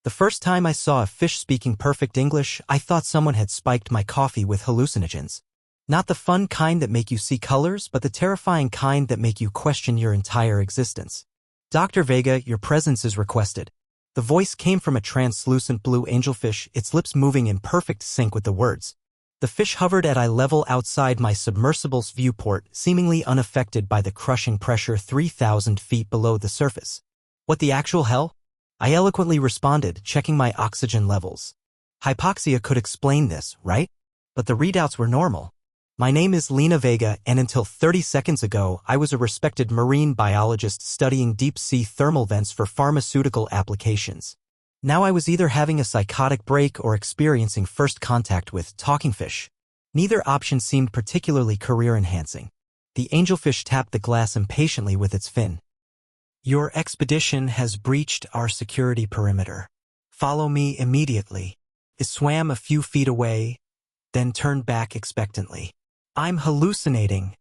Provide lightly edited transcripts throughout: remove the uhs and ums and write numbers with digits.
The first time I saw a fish speaking perfect English, I thought someone had spiked my coffee with hallucinogens. Not the fun kind that make you see colors, but the terrifying kind that make you question your entire existence. Dr. Vega, your presence is requested. The voice came from a translucent blue angelfish, its lips moving in perfect sync with the words. The fish hovered at eye level outside my submersible's viewport, seemingly unaffected by the crushing pressure 3,000 feet below the surface. What the actual hell? I eloquently responded, checking my oxygen levels. Hypoxia could explain this, right? But the readouts were normal. My name is Lina Vega, and until 30 seconds ago, I was a respected marine biologist studying deep-sea thermal vents for pharmaceutical applications. Now I was either having a psychotic break or experiencing first contact with talking fish. Neither option seemed particularly career-enhancing. The angelfish tapped the glass impatiently with its fin. Your expedition has breached our security perimeter. Follow me immediately. It swam a few feet away, then turned back expectantly. I'm hallucinating,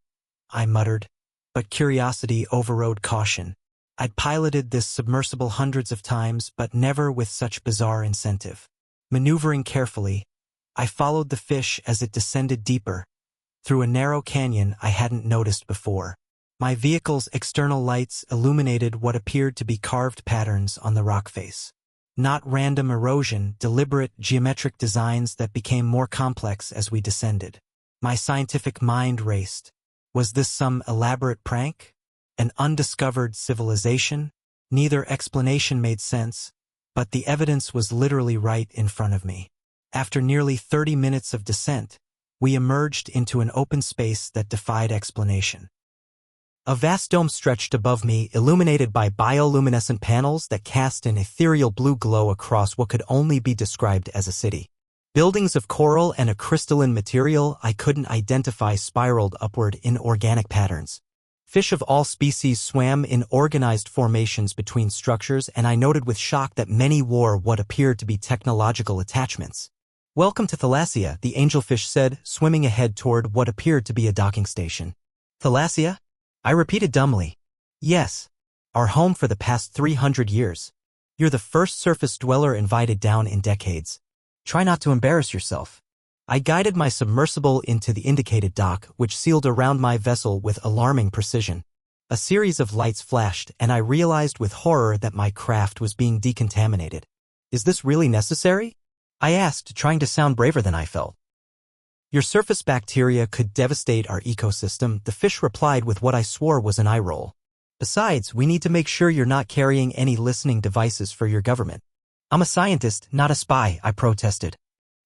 I muttered, but curiosity overrode caution. I'd piloted this submersible hundreds of times, but never with such bizarre incentive. Maneuvering carefully, I followed the fish as it descended deeper, through a narrow canyon I hadn't noticed before. My vehicle's external lights illuminated what appeared to be carved patterns on the rock face. Not random erosion, deliberate geometric designs that became more complex as we descended. My scientific mind raced. Was this some elaborate prank? An undiscovered civilization? Neither explanation made sense, but the evidence was literally right in front of me. After nearly 30 minutes of descent, we emerged into an open space that defied explanation. A vast dome stretched above me, illuminated by bioluminescent panels that cast an ethereal blue glow across what could only be described as a city. Buildings of coral and a crystalline material I couldn't identify spiraled upward in organic patterns. Fish of all species swam in organized formations between structures, and I noted with shock that many wore what appeared to be technological attachments. Welcome to Thalassia, the angelfish said, swimming ahead toward what appeared to be a docking station. Thalassia? I repeated dumbly. Yes. Our home for the past 300 years. You're the first surface dweller invited down in decades. Try not to embarrass yourself. I guided my submersible into the indicated dock, which sealed around my vessel with alarming precision. A series of lights flashed, and I realized with horror that my craft was being decontaminated. Is this really necessary? I asked, trying to sound braver than I felt. Your surface bacteria could devastate our ecosystem, the fish replied with what I swore was an eye roll. Besides, we need to make sure you're not carrying any listening devices for your government. I'm a scientist, not a spy, I protested.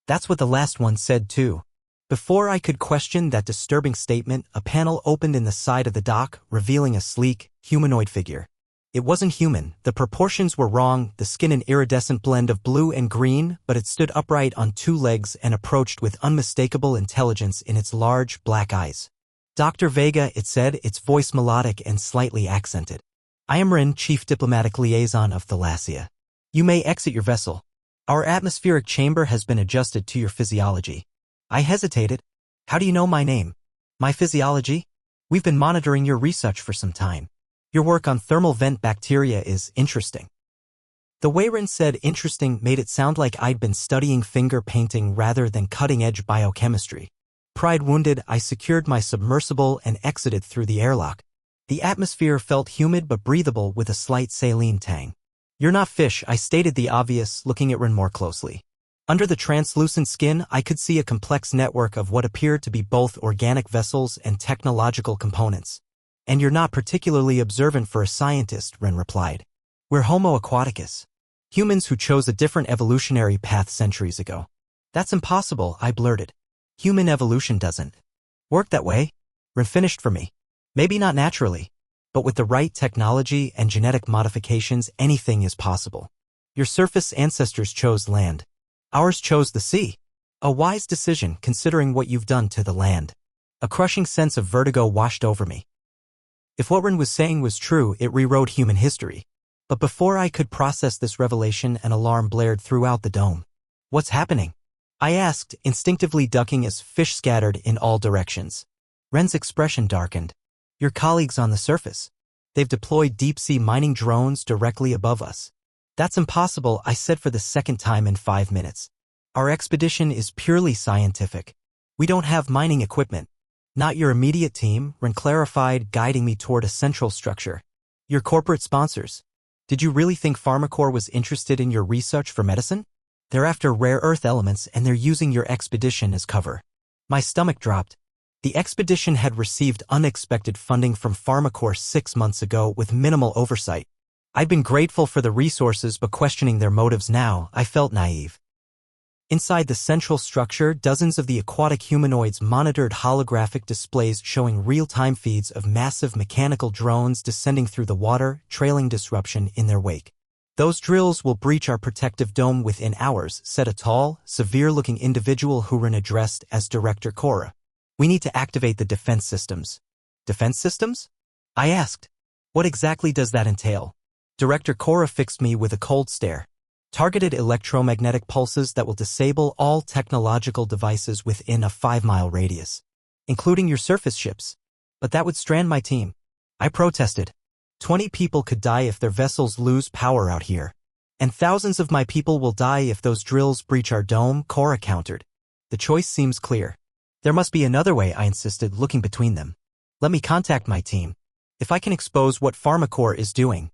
That's what the last one said too. Before I could question that disturbing statement, a panel opened in the side of the dock, revealing a sleek, humanoid figure. It wasn't human, the proportions were wrong, the skin an iridescent blend of blue and green, but it stood upright on two legs and approached with unmistakable intelligence in its large, black eyes. Dr. Vega, it said, its voice melodic and slightly accented. I am Rin, Chief Diplomatic Liaison of Thalassia. You may exit your vessel. Our atmospheric chamber has been adjusted to your physiology. I hesitated. How do you know my name? My physiology? We've been monitoring your research for some time. Your work on thermal vent bacteria is interesting. The way Rin said interesting made it sound like I'd been studying finger painting rather than cutting-edge biochemistry. Pride wounded, I secured my submersible and exited through the airlock. The atmosphere felt humid but breathable with a slight saline tang. You're not fish, I stated the obvious, looking at Rin more closely. Under the translucent skin, I could see a complex network of what appeared to be both organic vessels and technological components. And you're not particularly observant for a scientist, Rin replied. We're Homo aquaticus. Humans who chose a different evolutionary path centuries ago. That's impossible, I blurted. Human evolution doesn't work that way. Rin finished for me. Maybe not naturally, but with the right technology and genetic modifications, anything is possible. Your surface ancestors chose land. Ours chose the sea. A wise decision considering what you've done to the land. A crushing sense of vertigo washed over me. If what Rin was saying was true, it rewrote human history. But before I could process this revelation, an alarm blared throughout the dome. What's happening? I asked, instinctively ducking as fish scattered in all directions. Ren's expression darkened. Your colleagues on the surface. They've deployed deep-sea mining drones directly above us. That's impossible, I said for the second time in 5 minutes. Our expedition is purely scientific. We don't have mining equipment. Not your immediate team, Ren clarified, guiding me toward a central structure. Your corporate sponsors. Did you really think Pharmacorp was interested in your research for medicine? They're after rare earth elements and they're using your expedition as cover. My stomach dropped. The expedition had received unexpected funding from Pharmacorp 6 months ago with minimal oversight. I'd been grateful for the resources, but questioning their motives now, I felt naive. Inside the central structure, dozens of the aquatic humanoids monitored holographic displays showing real-time feeds of massive mechanical drones descending through the water, trailing disruption in their wake. Those drills will breach our protective dome within hours, said a tall, severe-looking individual who Ren addressed as Director Cora. We need to activate the defense systems. Defense systems? I asked. What exactly does that entail? Director Cora fixed me with a cold stare. Targeted electromagnetic pulses that will disable all technological devices within a 5-mile radius, including your surface ships. But that would strand my team. I protested. 20 people could die if their vessels lose power out here. And thousands of my people will die if those drills breach our dome, Cora countered. The choice seems clear. There must be another way, I insisted, looking between them. Let me contact my team. If I can expose what Pharmacorp is doing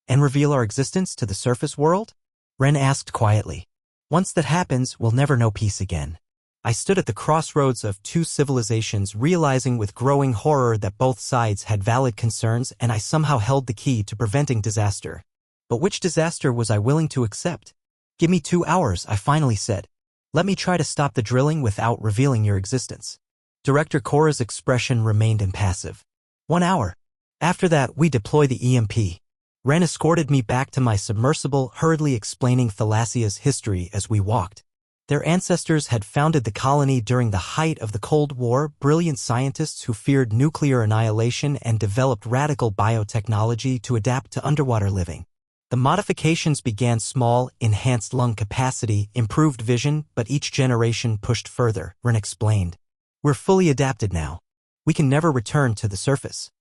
and reveal our existence to the surface world? Ren asked quietly. Once that happens, we'll never know peace again. I stood at the crossroads of two civilizations, realizing with growing horror that both sides had valid concerns and I somehow held the key to preventing disaster. But which disaster was I willing to accept? Give me 2 hours, I finally said. Let me try to stop the drilling without revealing your existence. Director Cora's expression remained impassive. 1 hour. After that, we deploy the EMP. Ren escorted me back to my submersible, hurriedly explaining Thalassia's history as we walked. Their ancestors had founded the colony during the height of the Cold War, brilliant scientists who feared nuclear annihilation and developed radical biotechnology to adapt to underwater living. The modifications began small, enhanced lung capacity, improved vision, but each generation pushed further, Ren explained. We're fully adapted now. We can never return to the surface.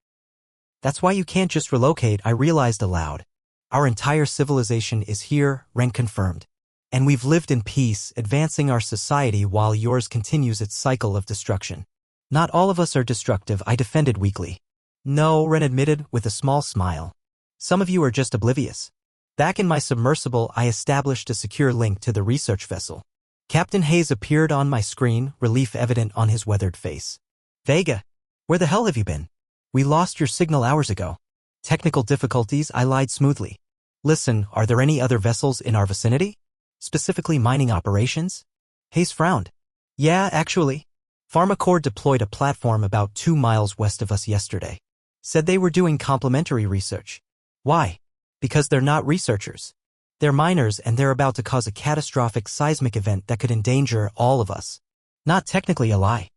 That's why you can't just relocate, I realized aloud. Our entire civilization is here, Ren confirmed. And we've lived in peace, advancing our society while yours continues its cycle of destruction. Not all of us are destructive, I defended weakly. No, Ren admitted with a small smile. Some of you are just oblivious. Back in my submersible, I established a secure link to the research vessel. Captain Hayes appeared on my screen, relief evident on his weathered face. Vega, where the hell have you been? We lost your signal hours ago. Technical difficulties, I lied smoothly. Listen, are there any other vessels in our vicinity? Specifically mining operations? Hayes frowned. Yeah, actually. Pharmacorp deployed a platform about 2 miles west of us yesterday. Said they were doing complementary research. Why? Because they're not researchers. They're miners and they're about to cause a catastrophic seismic event that could endanger all of us. Not technically a lie.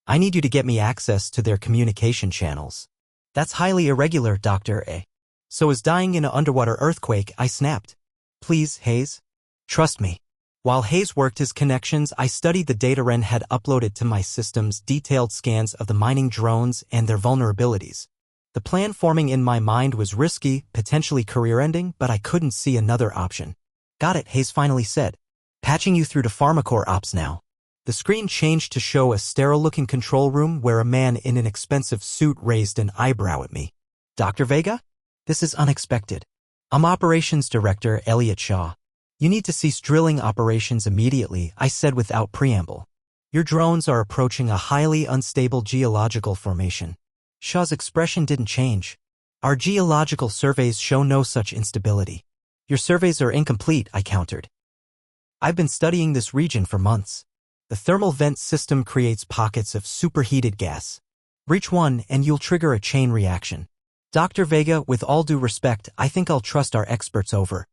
I need you to get me access to their communication channels. That's highly irregular, Dr. A. So is dying in an underwater earthquake, I snapped. Please, Hayes. Trust me. While Hayes worked his connections, I studied the data Ren had uploaded to my systems, detailed scans of the mining drones and their vulnerabilities. The plan forming in my mind was risky, potentially career-ending, but I couldn't see another option. Got it, Hayes finally said. Patching you through to Pharmacorp ops now. The screen changed to show a sterile-looking control room where a man in an expensive suit raised an eyebrow at me. Dr. Vega? This is unexpected. I'm Operations Director Elliot Shaw. You need to cease drilling operations immediately, I said without preamble. Your drones are approaching a highly unstable geological formation. Shaw's expression didn't change. Our geological surveys show no such instability. Your surveys are incomplete, I countered. I've been studying this region for months. The thermal vent system creates pockets of superheated gas. Reach one and you'll trigger a chain reaction. Dr. Vega, with all due respect, I think I'll trust our experts over.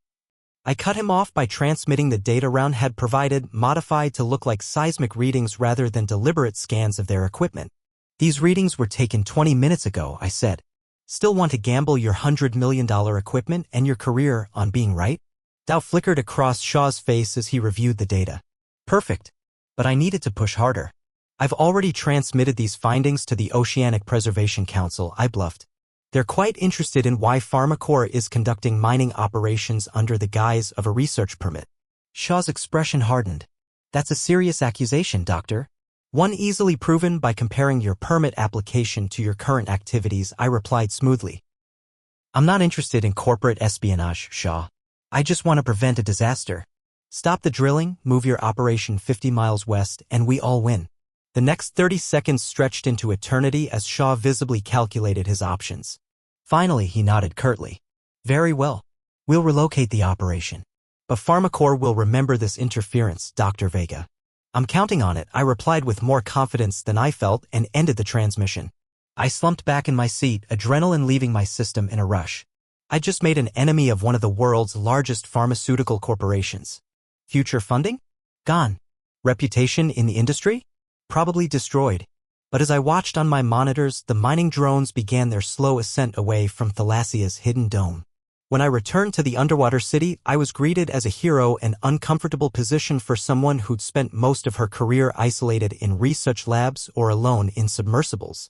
I cut him off by transmitting the data Round had provided, modified to look like seismic readings rather than deliberate scans of their equipment. These readings were taken 20 minutes ago, I said. Still want to gamble your $100 million equipment and your career on being right? Doubt flickered across Shaw's face as he reviewed the data. Perfect. But I needed to push harder. I've already transmitted these findings to the Oceanic Preservation Council, I bluffed. They're quite interested in why Pharmacorp is conducting mining operations under the guise of a research permit. Shaw's expression hardened. That's a serious accusation, Doctor. One easily proven by comparing your permit application to your current activities, I replied smoothly. I'm not interested in corporate espionage, Shaw. I just want to prevent a disaster. Stop the drilling, move your operation 50 miles west, and we all win. The next 30 seconds stretched into eternity as Shaw visibly calculated his options. Finally, he nodded curtly. Very well. We'll relocate the operation. But Pharmacorp will remember this interference, Dr. Vega. I'm counting on it, I replied with more confidence than I felt and ended the transmission. I slumped back in my seat, adrenaline leaving my system in a rush. I just made an enemy of one of the world's largest pharmaceutical corporations. Future funding? Gone. Reputation in the industry? Probably destroyed. But as I watched on my monitors, the mining drones began their slow ascent away from Thalassia's hidden dome. When I returned to the underwater city, I was greeted as a hero, an uncomfortable position for someone who'd spent most of her career isolated in research labs or alone in submersibles.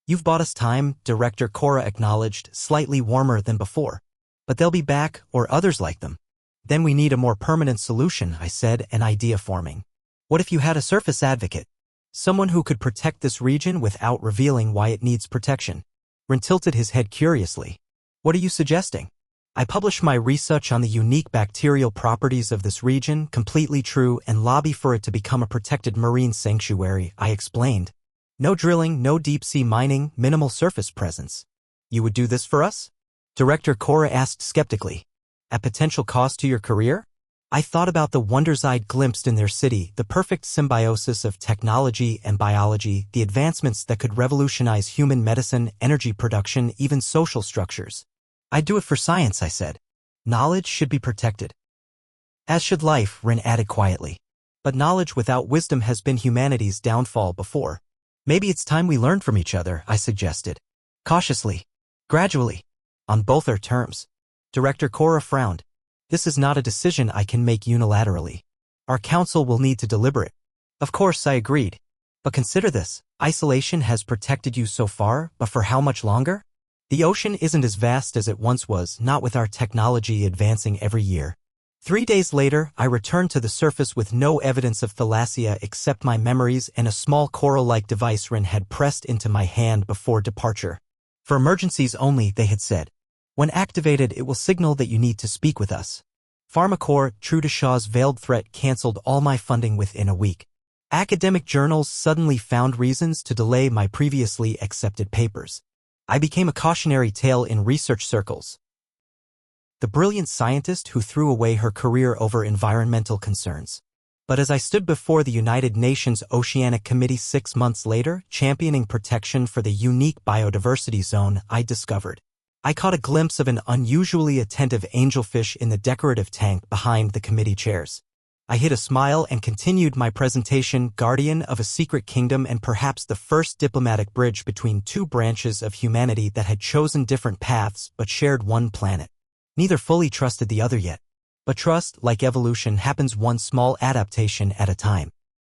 You've bought us time, Director Cora acknowledged, slightly warmer than before. But they'll be back, or others like them. Then we need a more permanent solution, I said, an idea forming. What if you had a surface advocate? Someone who could protect this region without revealing why it needs protection. Ren tilted his head curiously. What are you suggesting? I publish my research on the unique bacterial properties of this region, completely true, and lobby for it to become a protected marine sanctuary, I explained. No drilling, no deep-sea mining, minimal surface presence. You would do this for us? Director Cora asked skeptically. At potential cost to your career? I thought about the wonders I'd glimpsed in their city, the perfect symbiosis of technology and biology, the advancements that could revolutionize human medicine, energy production, even social structures. I'd do it for science, I said. Knowledge should be protected. As should life, Ren added quietly. But knowledge without wisdom has been humanity's downfall before. Maybe it's time we learned from each other, I suggested. Cautiously. Gradually. On both our terms. Director Cora frowned. This is not a decision I can make unilaterally. Our council will need to deliberate. Of course, I agreed. But consider this. Isolation has protected you so far, but for how much longer? The ocean isn't as vast as it once was, not with our technology advancing every year. 3 days later, I returned to the surface with no evidence of Thalassia except my memories and a small coral-like device Ren had pressed into my hand before departure. For emergencies only, they had said. When activated, it will signal that you need to speak with us. Pharmacorp, true to Shaw's veiled threat, cancelled all my funding within a week. Academic journals suddenly found reasons to delay my previously accepted papers. I became a cautionary tale in research circles. The brilliant scientist who threw away her career over environmental concerns. But as I stood before the United Nations Oceanic Committee 6 months later, championing protection for the unique biodiversity zone, I discovered. I caught a glimpse of an unusually attentive angelfish in the decorative tank behind the committee chairs. I hid a smile and continued my presentation, guardian of a secret kingdom and perhaps the first diplomatic bridge between two branches of humanity that had chosen different paths but shared one planet. Neither fully trusted the other yet. But trust, like evolution, happens one small adaptation at a time.